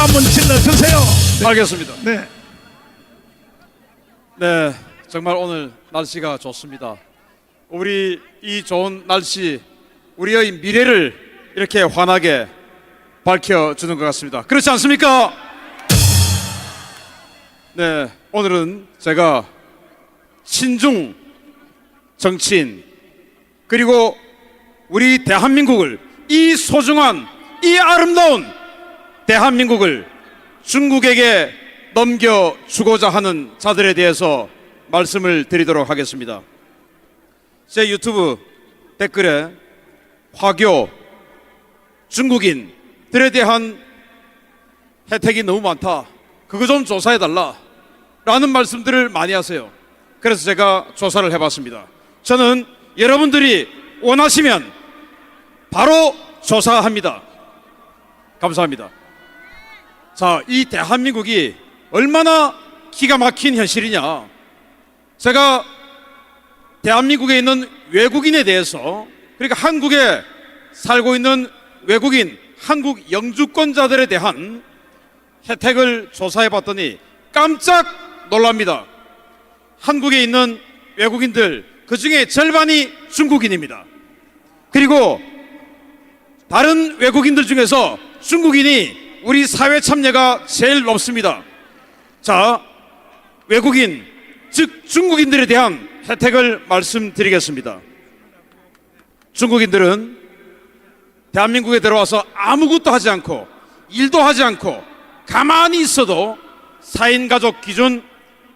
한번 질러주세요. 네. 알겠습니다. 네. 네, 정말 오늘 날씨가 좋습니다. 우리 이 좋은 날씨, 우리의 미래를 이렇게 환하게 밝혀주는 것 같습니다. 그렇지 않습니까? 네, 오늘은 제가 친중 정치인 그리고 우리 대한민국을, 이 소중한 이 아름다운 대한민국을 중국에게 넘겨주고자 하는 자들에 대해서 말씀을 드리도록 하겠습니다. 제 유튜브 댓글에 화교 중국인들에 대한 혜택이 너무 많다, 그거 좀 조사해달라 라는 말씀들을 많이 하세요. 그래서 제가 조사를 해봤습니다. 저는 여러분들이 원하시면 바로 조사합니다. 감사합니다. 자, 이 대한민국이 얼마나 기가 막힌 현실이냐, 제가 대한민국에 있는 외국인에 대해서, 그러니까 한국에 살고 있는 외국인, 한국 영주권자들에 대한 혜택을 조사해 봤더니 깜짝 놀랍니다. 한국에 있는 외국인들, 그 중에 절반이 중국인입니다. 그리고 다른 외국인들 중에서 중국인이 우리 사회 참여가 제일 높습니다. 자, 외국인, 즉 중국인들에 대한 혜택을 말씀드리겠습니다. 중국인들은 대한민국에 들어와서 아무것도 하지 않고 일도 하지 않고 가만히 있어도 4인 가족 기준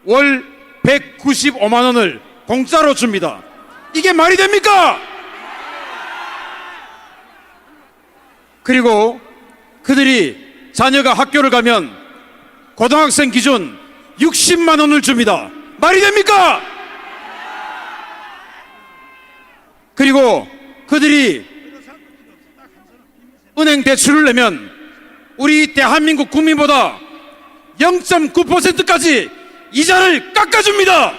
월 195만 원을 공짜로 줍니다. 이게 말이 됩니까? 그리고 그들이 자녀가 학교를 가면 고등학생 기준 60만 원을 줍니다. 말이 됩니까? 그리고 그들이 은행 대출을 내면 우리 대한민국 국민보다 0.9%까지 이자를 깎아줍니다.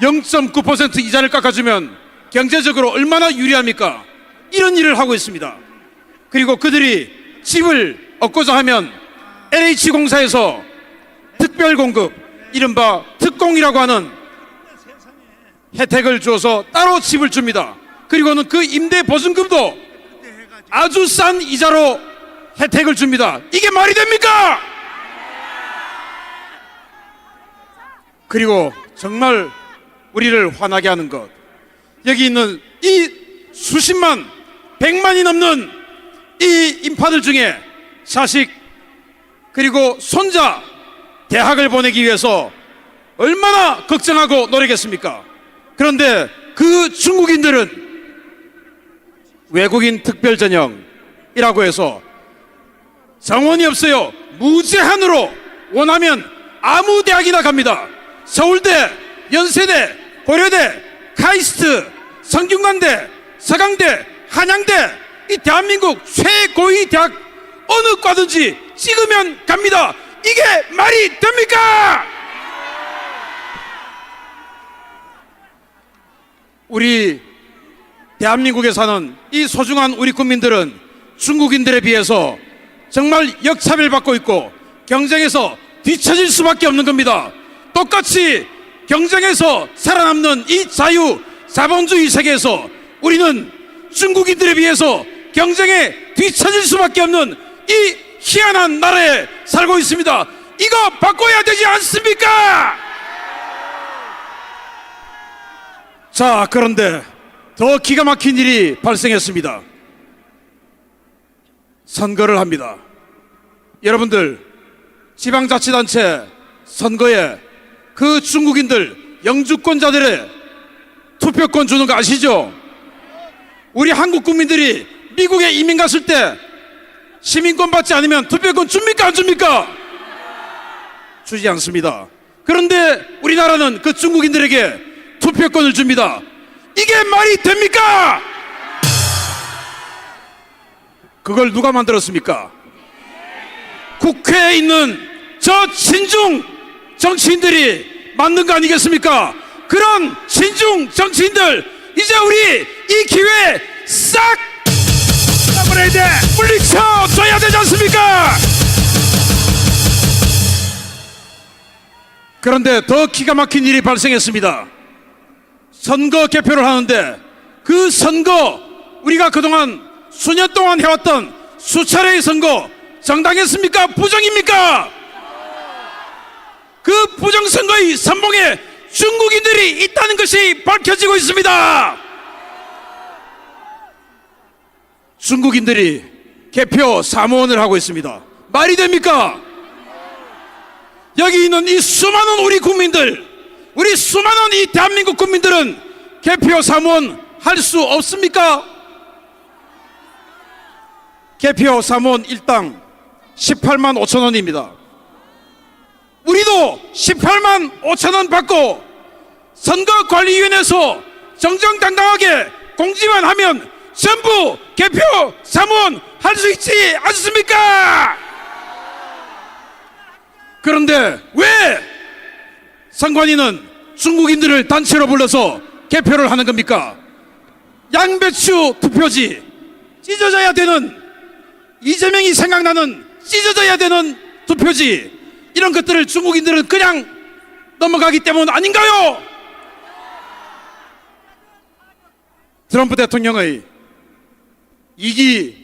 0.9% 이자를 깎아주면 경제적으로 얼마나 유리합니까? 이런 일을 하고 있습니다. 그리고 그들이 집을 얻고자 하면 LH공사에서 특별공급, 이른바 특공이라고 하는 혜택을 주어서 따로 집을 줍니다. 그리고는 그 임대 보증금도 아주 싼 이자로 혜택을 줍니다. 이게 말이 됩니까? 그리고 정말 우리를 화나게 하는 것, 여기 있는 이 수십만, 100만이 넘는 이 인파들 중에 자식 그리고 손자 대학을 보내기 위해서 얼마나 걱정하고 노력했습니까? 그런데 그 중국인들은 외국인 특별전형이라고 해서 정원이 없어요. 무제한으로 원하면 아무 대학이나 갑니다. 서울대, 연세대, 고려대, 카이스트, 성균관대, 서강대, 한양대, 이 대한민국 최고위 대학 어느 과든지 찍으면 갑니다. 이게 말이 됩니까? 우리 대한민국에 사는 이 소중한 우리 국민들은 중국인들에 비해서 정말 역차별받고 있고 경쟁에서 뒤처질 수밖에 없는 겁니다. 똑같이 경쟁에서 살아남는 이 자유 자본주의 세계에서 우리는 중국인들에 비해서 경쟁에 뒤처질 수밖에 없는 이 희한한 나라에 살고 있습니다. 이거 바꿔야 되지 않습니까? 자, 그런데 더 기가 막힌 일이 발생했습니다. 선거를 합니다. 여러분들, 지방자치단체 선거에 그 중국인들 영주권자들의 투표권 주는 거 아시죠? 우리 한국 국민들이 미국에 이민 갔을 때 시민권 받지 않으면 투표권 줍니까 안 줍니까? 주지 않습니다. 그런데 우리나라는 그 중국인들에게 투표권을 줍니다. 이게 말이 됩니까? 그걸 누가 만들었습니까? 국회에 있는 저 친중 정치인들이 만든 거 아니겠습니까? 그런 친중 정치인들, 이제 우리 이 기회에 싹 물러나야 돼. 물리쳐줘야 되지 않습니까? 그런데 더 기가 막힌 일이 발생했습니다. 선거 개표를 하는데 그 선거, 우리가 그동안 수년 동안 해왔던 수차례의 선거 정당했습니까? 부정입니까? 그 부정선거의 선봉에 중국인들이 있다는 것이 밝혀지고 있습니다. 중국인들이 개표 사무원을 하고 있습니다. 말이 됩니까? 여기 있는 이 수많은 우리 국민들, 우리 수많은 이 대한민국 국민들은 개표 사무원 할 수 없습니까? 개표 사무원 일당 18만 5천 원입니다. 우리도 18만 5천 원 받고 선거관리위원회에서 정정당당하게 공지만 하면 전부 개표 사무원 할 수 있지 않습니까? 그런데 왜 선관위는 중국인들을 단체로 불러서 개표를 하는 겁니까? 양배추 투표지, 찢어져야 되는, 이재명이 생각나는 찢어져야 되는 투표지, 이런 것들을 중국인들은 그냥 넘어가기 때문 아닌가요? 트럼프 대통령의 이기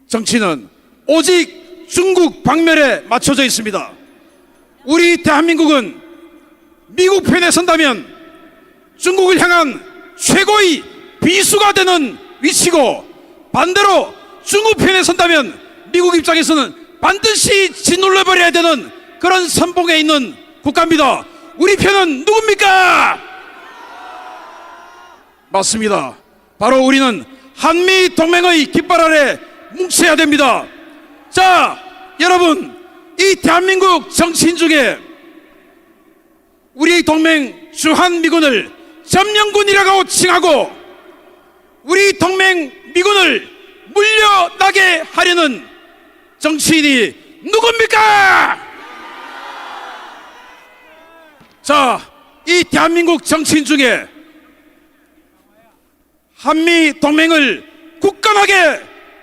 정치는 오직 중국 방멸에 맞춰져 있습니다. 우리 대한민국은 미국 편에 선다면 중국을 향한 최고의 비수가 되는 위치고, 반대로 중국 편에 선다면 미국 입장에서는 반드시 짓눌러버려야 되는 그런 선봉에 있는 국가입니다. 우리 편은 누굽니까? 맞습니다. 바로 우리는 한미 동맹의 깃발 아래 뭉쳐야 됩니다. 자, 여러분, 이 대한민국 정치인 중에 우리 동맹 주한미군을 점령군이라고 칭하고 우리 동맹 미군을 물려나게 하려는 정치인이 누굽니까? 자, 이 대한민국 정치인 중에 한미 동맹을 굳건하게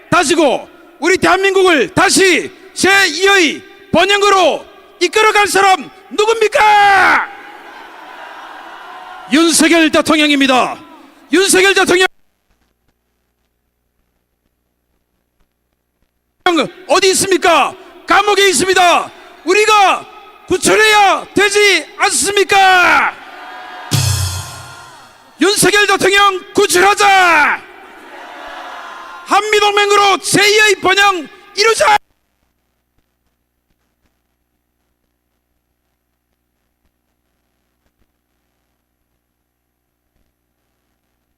다지고 우리 대한민국을 다시 제2의 번영으로 이끌어갈 사람 누굽니까? 윤석열 대통령입니다. 윤석열 대통령 어디 있습니까? 감옥에 있습니다. 우리가 구출해야 되지 않습니까? 윤석열 대통령 구출하자! 한미동맹으로 제2의 번영 이루자!